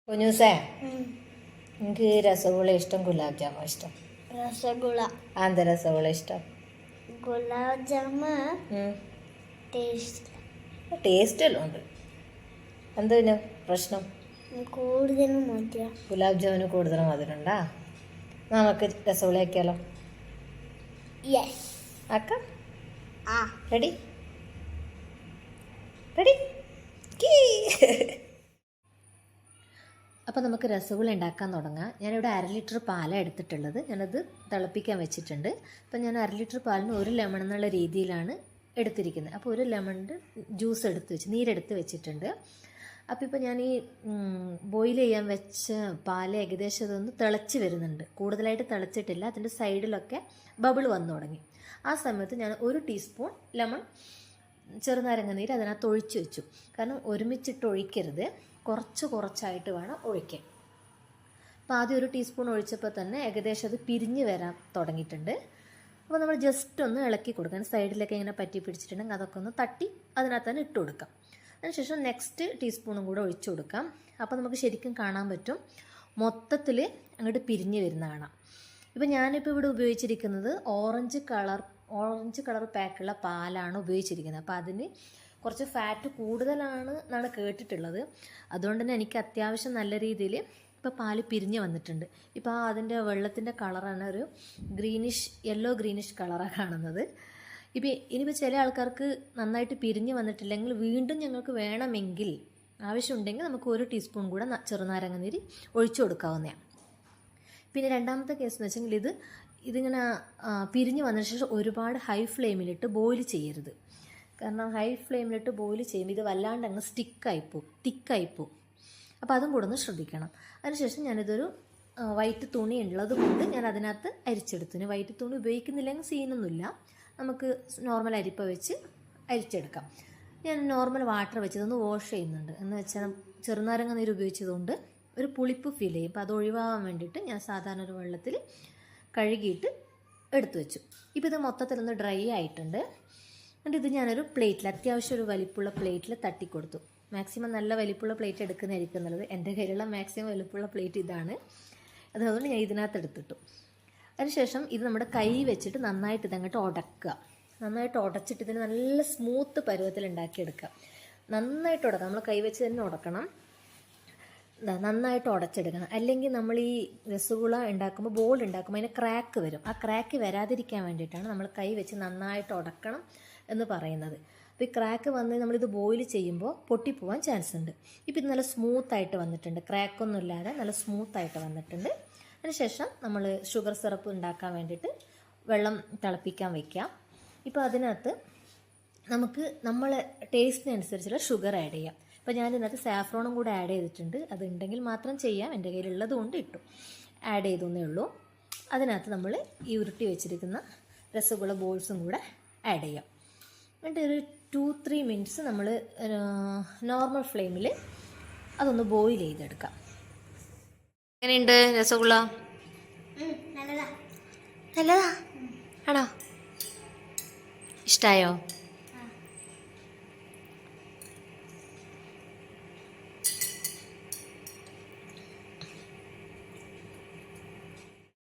കുഞ്ഞൂസേ, എനിക്ക് രസഗുള ഇഷ്ടം ഗുലാബ് ജാമോ ഇഷ്ടം? രസഗുള. ആന്ത രസഗുള ഇഷ്ടം? ഗുലാബ് ജാമ് ടേസ്റ്റ് എല്ലാം ഉണ്ട്. എന്തിനു പ്രശ്നം? കൂടുതലും മധുരം. ഗുലാബ് ജാമിന് കൂടുതൽ മധുരം ഉണ്ടാ? നമുക്ക് രസഗുള ആക്കിയാലോ? ആക്കാം. Ready ready. അപ്പോൾ നമുക്ക് രസഗുള ഉണ്ടാക്കാൻ തുടങ്ങാം. ഞാനിവിടെ 1/2 ലിറ്റർ പാലാണ് എടുത്തിട്ടുള്ളത്. ഞാനത് തിളപ്പിക്കാൻ വെച്ചിട്ടുണ്ട്. അപ്പോൾ ഞാൻ 1/2 ലിറ്റർ പാലിന് 1 ലെമൺ എന്നുള്ള രീതിയിലാണ് എടുത്തിരിക്കുന്നത്. അപ്പോൾ 1 ലെമണിൻ്റെ ജ്യൂസ് നീരെടുത്ത് വെച്ചിട്ടുണ്ട്. അപ്പോൾ ഇപ്പോൾ ഞാൻ ഈ ബോയിൽ ചെയ്യാൻ വെച്ച പാൽ ഏകദേശം അതൊന്ന് തിളച്ച് വരുന്നുണ്ട്. കൂടുതലായിട്ട് തിളച്ചിട്ടില്ല. അതിൻ്റെ സൈഡിലൊക്കെ ബബിൾ വന്നു തുടങ്ങി. ആ സമയത്ത് ഞാൻ 1 ടീസ്പൂൺ ചെറുനാരങ്ങ നീര് അതിനകത്ത് ഒഴിച്ച് വെച്ചു. കാരണം ഒരുമിച്ചിട്ട് ഒഴിക്കരുത്, കുറച്ചായിട്ട് വേണം ഒഴിക്കാൻ. അപ്പോൾ ആദ്യം 1 ടീസ്പൂൺ ഒഴിച്ചപ്പോൾ തന്നെ ഏകദേശം അത് പിരിഞ്ഞ് വരാൻ തുടങ്ങിയിട്ടുണ്ട്. അപ്പോൾ നമ്മൾ ജസ്റ്റ് ഒന്ന് ഇളക്കി കൊടുക്കാൻ, സൈഡിലൊക്കെ ഇങ്ങനെ പറ്റി പിടിച്ചിട്ടുണ്ടെങ്കിൽ അതൊക്കെ ഒന്ന് തട്ടി അതിനകത്ത് തന്നെ ഇട്ട് കൊടുക്കാം. അതിനുശേഷം നെക്സ്റ്റ് ടീസ്പൂണും കൂടെ ഒഴിച്ചു കൊടുക്കാം. അപ്പോൾ നമുക്ക് ശരിക്കും കാണാൻ പറ്റും, മൊത്തത്തിൽ അങ്ങോട്ട് പിരിഞ്ഞ് വരുന്ന കാണാം. ഇപ്പോൾ ഞാനിപ്പോൾ ഇവിടെ ഉപയോഗിച്ചിരിക്കുന്നത് ഓറഞ്ച് കളർ പാക്കുള്ള പാലാണ് ഉപയോഗിച്ചിരിക്കുന്നത്. അപ്പോൾ അതിന് കുറച്ച് ഫാറ്റ് കൂടുതലാണ് എന്നാണ് കേട്ടിട്ടുള്ളത്. അതുകൊണ്ട് തന്നെ എനിക്ക് അത്യാവശ്യം നല്ല രീതിയിൽ ഇപ്പോൾ പാല് പിരിഞ്ഞ് വന്നിട്ടുണ്ട്. ഇപ്പോൾ അതിൻ്റെ വെള്ളത്തിൻ്റെ കളറാണ് ഒരു യെല്ലോ ഗ്രീനിഷ് കളറാണ് കാണുന്നത്. ഇനിയിപ്പോൾ ചില ആൾക്കാർക്ക് നന്നായിട്ട് പിരിഞ്ഞ് വന്നിട്ടില്ലെങ്കിൽ വീണ്ടും ഞങ്ങൾക്ക് വേണമെങ്കിൽ ആവശ്യമുണ്ടെങ്കിൽ നമുക്ക് 1 ടീസ്പൂൺ കൂടെ ചെറുനാരങ്ങ നീര് ഒഴിച്ചു കൊടുക്കാവുന്നതാണ്. പിന്നെ രണ്ടാമത്തെ കേസ് എന്ന് വെച്ചെങ്കിൽ ഇതിങ്ങനെ പിരിഞ്ഞ് വന്നതിന് ശേഷം ഒരുപാട് ഹൈ ഫ്ലെയിമിലിട്ട് ബോയിൽ ചെയ്യരുത്. കാരണം ഹൈ ഫ്ലെയിമിലിട്ട് ബോയിൽ ചെയ്യുമ്പോൾ ഇത് വല്ലാണ്ട് അങ്ങ് തിക്കായിപ്പോവും. അപ്പോൾ അതും കൂടെ ഒന്ന് ശ്രദ്ധിക്കണം. അതിനുശേഷം ഞാനിതൊരു വൈറ്റ് തുണി ഉള്ളത് കൊണ്ട് ഞാൻ അതിനകത്ത് അരിച്ചെടുത്തു. വൈറ്റ് തുണി ഉപയോഗിക്കുന്നില്ലെങ്കിൽ സീനൊന്നുമില്ല, നമുക്ക് നോർമൽ അരിപ്പ വെച്ച് അരിച്ചെടുക്കാം. ഞാൻ നോർമൽ വാട്ടർ വെച്ചതൊന്ന് വാഷ് ചെയ്യുന്നുണ്ട്. എന്ന് വെച്ചാൽ ചെറുനാരങ്ങ നീര് ഉപയോഗിച്ചതുകൊണ്ട് ഒരു പുളിപ്പ് ഫീൽ ചെയ്യും. അപ്പോൾ അത് ഒഴിവാകാൻ വേണ്ടിയിട്ട് ഞാൻ സാധാരണ ഒരു വെള്ളത്തിൽ കഴുകിയിട്ട് എടുത്തു വെച്ചു. ഇപ്പോൾ ഇത് മൊത്തത്തിലൊന്ന് ഡ്രൈ ആയിട്ടുണ്ട്. എന്നിട്ട് ഇത് ഞാനൊരു പ്ലേറ്റിൽ, അത്യാവശ്യം ഒരു വലിപ്പമുള്ള പ്ലേറ്റിൽ തട്ടിക്കൊടുത്തു. മാക്സിമം നല്ല വലിപ്പമുള്ള പ്ലേറ്റ് എടുക്കുന്നതായിരിക്കും നല്ലത്. എൻ്റെ കയ്യിലുള്ള മാക്സിമം വലിപ്പമുള്ള പ്ലേറ്റ് ഇതാണ്. അതുകൊണ്ട് ഞാൻ ഇതിനകത്ത് എടുത്തിട്ടു. അതിനുശേഷം ഇത് നമ്മുടെ കൈ വെച്ചിട്ട് നന്നായിട്ട് ഇതങ്ങോട്ട് ഉടക്കുക. നന്നായിട്ട് ഉടച്ചിട്ട് ഇതിന് നല്ല സ്മൂത്ത് പരുവത്തിൽ ഉണ്ടാക്കിയെടുക്കുക. നന്നായിട്ട് ഉടക്കണം, നമ്മൾ കൈ വെച്ച് തന്നെ ഉടക്കണം. നന്നായിട്ട് ഉടച്ചെടുക്കണം. അല്ലെങ്കിൽ നമ്മൾ ഈ രസഗുള ഉണ്ടാക്കുമ്പോൾ ബോൾ ഉണ്ടാക്കുമ്പോൾ അതിന് ക്രാക്ക് വരും. ആ ക്രാക്ക് വരാതിരിക്കാൻ വേണ്ടിയിട്ടാണ് നമ്മൾ കൈ വെച്ച് നന്നായിട്ട് ഉടക്കണം എന്ന് പറയുന്നത്. അപ്പോൾ ഈ ക്രാക്ക് വന്ന് നമ്മളിത് ബോയിൽ ചെയ്യുമ്പോൾ പൊട്ടിപ്പോവാൻ ചാൻസ് ഉണ്ട്. ഇപ്പോൾ ഇത് നല്ല സ്മൂത്തായിട്ട് വന്നിട്ടുണ്ട്, ക്രാക്കൊന്നും ഇല്ലാതെ നല്ല സ്മൂത്തായിട്ട് വന്നിട്ടുണ്ട്. അതിനുശേഷം നമ്മൾ ഷുഗർ സിറപ്പ് ഉണ്ടാക്കാൻ വേണ്ടിയിട്ട് വെള്ളം തിളപ്പിക്കാൻ വയ്ക്കാം. ഇപ്പോൾ അതിനകത്ത് നമുക്ക് നമ്മളെ ടേസ്റ്റിനനുസരിച്ചുള്ള ഷുഗർ ആഡ് ചെയ്യാം. അപ്പോൾ ഞാൻ ഇതിനകത്ത് സാഫ്രോണും കൂടെ ആഡ് ചെയ്തിട്ടുണ്ട്. അതുണ്ടെങ്കിൽ മാത്രം ചെയ്യാം, എൻ്റെ കയ്യിലുള്ളത് കൊണ്ട് ഇട്ടു, ആഡ് ചെയ്തെന്നേ ഉള്ളൂ. അതിനകത്ത് നമ്മൾ ഈ ഉരുട്ടി വെച്ചിരിക്കുന്ന രസഗുള ബോൾസും കൂടെ ആഡ് ചെയ്യാം. എന്നിട്ട് ഒരു 2-3 മിനിറ്റ്സ് നമ്മൾ നോർമൽ ഫ്ലെയിമിൽ അതൊന്ന് ബോയിൽ ചെയ്തെടുക്കാം. എങ്ങനെയുണ്ട് രസഗുള? നല്ലതാ? ആണോ? ഇഷ്ടമായോ?